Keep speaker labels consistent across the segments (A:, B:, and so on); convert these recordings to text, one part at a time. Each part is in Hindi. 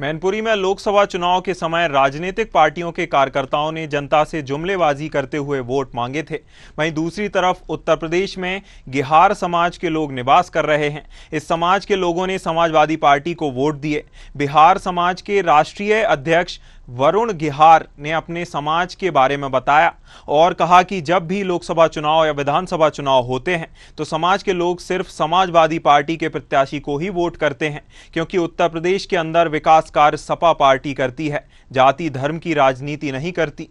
A: मैनपुरी में लोकसभा चुनाव के समय राजनीतिक पार्टियों के कार्यकर्ताओं ने जनता से जुमलेबाजी करते हुए वोट मांगे थे। वहीं दूसरी तरफ उत्तर प्रदेश में गिहार समाज के लोग निवास कर रहे हैं। इस समाज के लोगों ने समाजवादी पार्टी को वोट दिए। बिहार समाज के राष्ट्रीय अध्यक्ष वरुण गिहार ने अपने समाज के बारे में बताया और कहा कि जब भी लोकसभा चुनाव या विधानसभा चुनाव होते हैं तो समाज के लोग सिर्फ समाजवादी पार्टी के प्रत्याशी को ही वोट करते हैं, क्योंकि उत्तर प्रदेश के अंदर विकास कार्य सपा पार्टी करती है, जाति धर्म की राजनीति नहीं करती।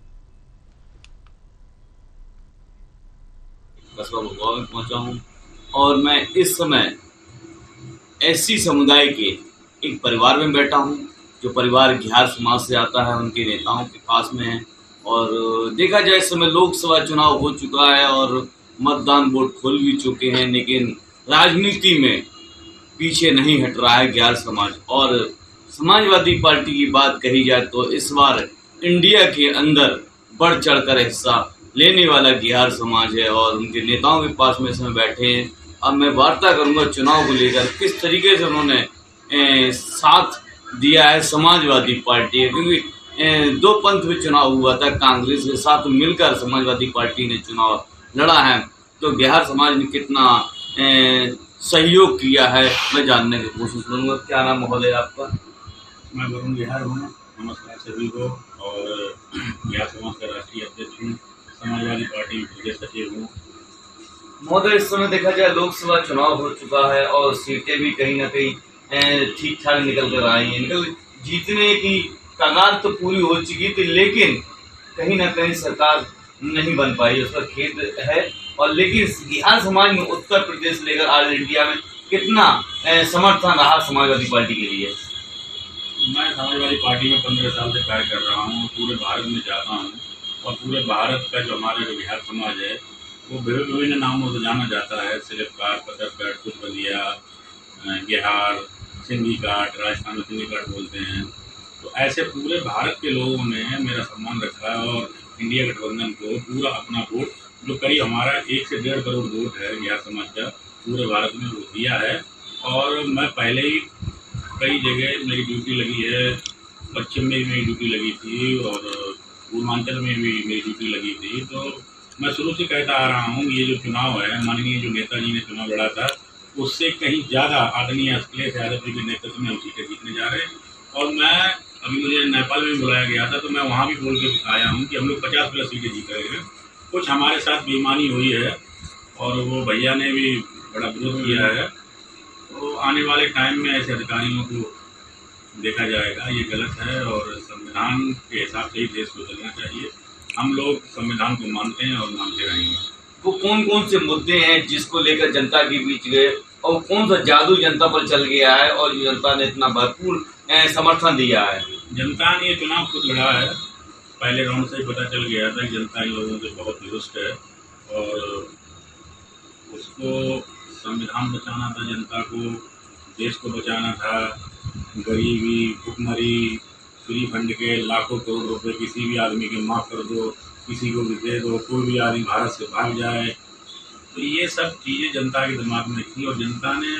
B: कस्बा भगवा में पहुंचा हूं और मैं इस समय एससी समुदाय के एक परिवार में बैठा हूं, जो परिवार गिहार समाज से आता है, उनके नेताओं के पास में है। और देखा जाए इस समय लोकसभा चुनाव हो चुका है और मतदान वोट खुल भी चुके हैं, लेकिन राजनीति में पीछे नहीं हट रहा है गिहार समाज। और समाजवादी पार्टी की बात कही जाए तो इस बार इंडिया के अंदर बढ़ चढ़कर हिस्सा लेने वाला गिहार समाज है और उनके नेताओं के पास में इसमें बैठे हैं। अब मैं वार्ता करूंगा चुनाव को लेकर, किस तरीके से उन्होंने साथ दिया है समाजवादी पार्टी है, क्योंकि दो पंथ में चुनाव हुआ था, कांग्रेस के साथ मिलकर समाजवादी पार्टी ने चुनाव लड़ा है। तो बिहार समाज ने कितना सहयोग किया है मैं जानने की कोशिश करूँगा। क्या नाम महोदय आपका?
C: मैं वरुण गिहार हूँ। नमस्कार सभी को। और बिहार समाज का राष्ट्रीय अध्यक्ष हूँ, समाजवादी पार्टी में प्रदेश सचिव हूँ।
B: महोदय, इस समय देखा जाए लोकसभा चुनाव हो चुका है और सीटें भी कहीं ना कहीं ठीक ठाक निकल कर आई हैं। जीतने की कगार तो पूरी हो चुकी थी, लेकिन कहीं ना कहीं सरकार नहीं बन पाई, उसका खेद है। और लेकिन बिहार समाज में उत्तर प्रदेश लेकर ऑल इंडिया में कितना समर्थन रहा समाजवादी पार्टी के लिए?
C: मैं समाजवादी पार्टी में 15 साल से कार्य कर रहा हूँ, पूरे भारत में जाता हूँ और पूरे भारत का जो हमारा जो बिहार समाज है वो विभिन्न नामों से जाना जाता है। सिलिपकार, पतरकट, कुचबंदिया, गिहार, सिंधी काट, राजस्थान में सिंधी काट बोलते हैं। तो ऐसे पूरे भारत के लोगों ने मेरा सम्मान रखा है और इंडिया गठबंधन को पूरा अपना वोट, जो करीब हमारा 1 से 1.5 करोड़ वोट है बिहार समाज का, पूरे भारत में वो दिया है। और मैं पहले ही कई जगह मेरी ड्यूटी लगी है, पश्चिम में भी मेरी ड्यूटी लगी थी और पूर्वांचल में भी मेरी ड्यूटी लगी थी। तो मैं शुरू से कहता आ रहा हूँ ये जो चुनाव है, माननीय जो नेताजी ने चुनाव लड़ा था उससे कहीं ज़्यादा आदरणीय अखिलेश यादव जी के नेतृत्व में हम सीटें जीतने जा रहे हैं। और मैं अभी मुझे नेपाल में बुलाया गया था तो मैं वहाँ भी बोल के आया हूँ कि हम लोग 50+ सीटें जीत रहे हैं। कुछ हमारे साथ बेईमानी हुई है और वो भैया ने भी बड़ा विरोध किया है। तो आने वाले टाइम में ऐसे अधिकारियों को देखा जाएगा, ये गलत है और संविधान के हिसाब से ही देश को चलना चाहिए। हम लोग संविधान को मानते हैं और मानते रहेंगे।
B: वो कौन कौन से मुद्दे हैं जिसको लेकर जनता के बीच गए और कौन सा जादू जनता पर चल गया है और जनता ने इतना भरपूर समर्थन दिया है?
C: जनता ने ये चुनाव खुद लड़ा है, पहले राउंड से ही पता चल गया था कि जनता इन लोगों से बहुत रुष्ट है और उसको संविधान बचाना था, जनता को, देश को बचाना था। गरीबी, भुखमरी, फ्री फंड के लाखों करोड़ रुपए किसी भी आदमी के माफ़ कर दो, किसी को भी दे दो, कोई भी आदमी भारत से भाग जाए। तो ये सब चीज़ें जनता के दिमाग में थी और जनता ने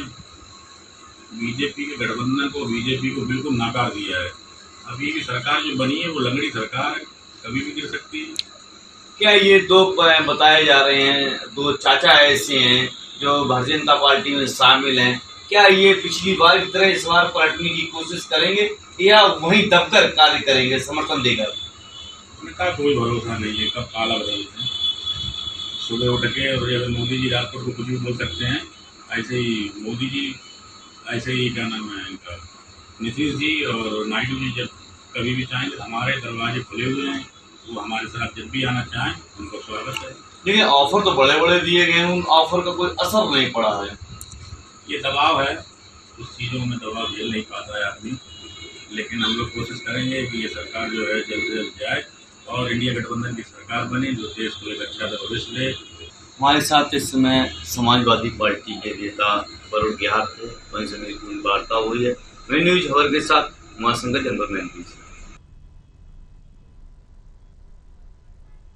C: बीजेपी के गठबंधन को, बीजेपी को बिल्कुल नकार दिया है। अभी भी सरकार जो बनी है वो लंगड़ी सरकार है, कभी भी गिर सकती है।
B: क्या ये दो बताए जा रहे हैं, दो चाचा ऐसे हैं जो भारतीय जनता पार्टी में शामिल हैं, क्या ये पिछली बार की तरह इस बार पलटने की कोशिश करेंगे या वहीं दबकर कार्य करेंगे समर्थन देकर?
C: उनका कोई भरोसा नहीं है, कब काला बदलते हैं। सुबह उठ के और अगर मोदी जी रात को कुछ भी बोल सकते हैं, ऐसे ही मोदी जी, ऐसे ही क्या नाम है इनका, नीतीश जी और नायडू जी जब कभी भी चाहें तो हमारे दरवाजे खुले हुए हैं, वो हमारे साथ जब भी आना चाहें उनको स्वागत है।
B: लेकिन ऑफर तो बड़े बड़े दिए गए हैं, उन ऑफर का कोई असर नहीं पड़ा है।
C: ये दबाव है, कुछ चीज़ों में दबाव झेल नहीं पाता है आदमी, लेकिन हम लोग कोशिश करेंगे कि ये सरकार जो है जल्द से जल्द जाए और इंडिया गठबंधन की सरकार बने जो देश को एक अच्छा भविष्य दे।
B: हमारे साथ इस समय समाजवादी पार्टी के नेता वरुण गिहार थे, वहीं से मेरी पूरी वार्ता हुई है। मैं न्यूज खबर के साथ उमाशंकर, जनपद मैनपुरी।